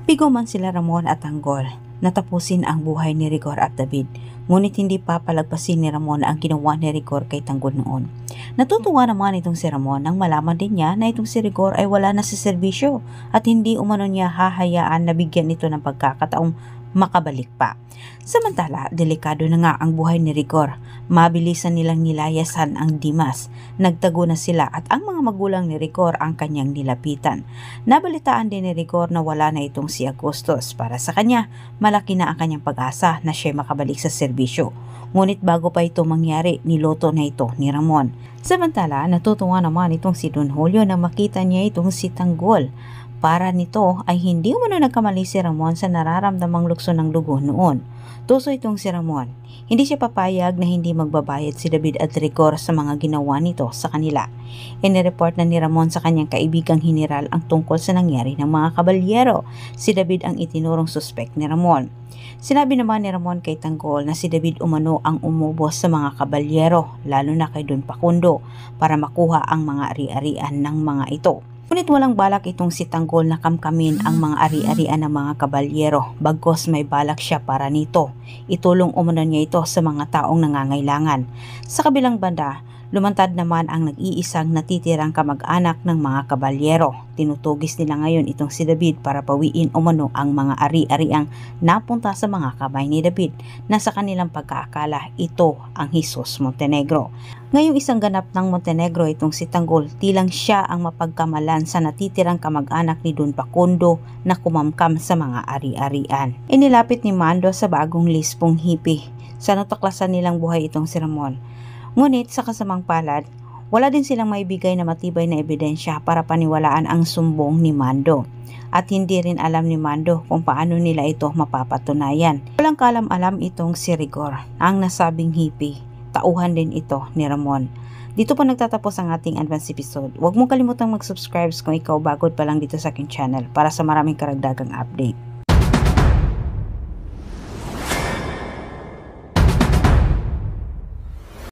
Bigo man sila Ramon at Tanggol na tapusin ang buhay ni Rigor at David, ngunit hindi pa palagpasin ni Ramon ang ginawa ni Rigor kay Tanggol noon. Natutuwa naman itong si Ramon nang malaman din niya na itong si Rigor ay wala na sa serbisyo at hindi umano niya hahayaan na bigyan ito ng pagkakataong makabalik pa. Samantala, delikado na nga ang buhay ni Rigor. Mabilisan nilang nilayasan ang Dimas. Nagtago na sila at ang mga magulang ni Rigor ang kanyang nilapitan. Nabalitaan din ni Rigor na wala na itong si Agustos. Para sa kanya, malaki na ang kanyang pag-asa na siya makabalik sa serbisyo. Ngunit bago pa ito mangyari, niloto na ito ni Ramon. Samantala, natutuwa naman itong si Don Julio na makita niya itong si Tanggol. Para nito ay hindi umano nagkamali si Ramon sa nararamdamang lukso ng dugo noon. Tuso itong si Ramon. Hindi siya papayag na hindi magbabayad si David at Rigor sa mga ginawa nito sa kanila. Inireport na ni Ramon sa kanyang kaibigang General ang tungkol sa nangyari ng mga kabalyero. Si David ang itinurong suspect ni Ramon. Sinabi naman ni Ramon kay Tanggol na si David umano ang umubos sa mga kabalyero, lalo na kay Don Facundo, para makuha ang mga ari-arian ng mga ito. Ngunit walang balak itong si Tanggol na kamkamin ang mga ari-arian ng mga kabalyero, bagkos may balak siya para nito. Itulong umano niya ito sa mga taong nangangailangan. Sa kabilang banda, lumantad naman ang nag-iisang natitirang kamag-anak ng mga kabalyero. Tinutugis nila ngayon itong si David para pawiin umano ang mga ari-ariang napunta sa mga kamay ni David na sa kanilang pagkaakala ito ang Jesus Montenegro. Ngayong isang ganap ng Montenegro itong si Tanggol, tilang siya ang mapagkamalan sa natitirang kamag-anak ni Don Facundo na kumamkam sa mga ari-arian. Inilapit ni Mando sa bagong lispong hippie. Sa natuklasan nilang buhay itong si Ramon. Ngunit sa kasamang palad, wala din silang maibigay na matibay na ebidensya para paniwalaan ang sumbong ni Mando. At hindi rin alam ni Mando kung paano nila ito mapapatunayan. Walang kalam-alam itong si Rigor, ang nasabing hippie. Tauhan din ito ni Ramon. Dito po nagtatapos ang ating advance episode. Huwag mong kalimutang mag-subscribe kung ikaw bagod pa lang dito sa aking channel para sa maraming karagdagang update.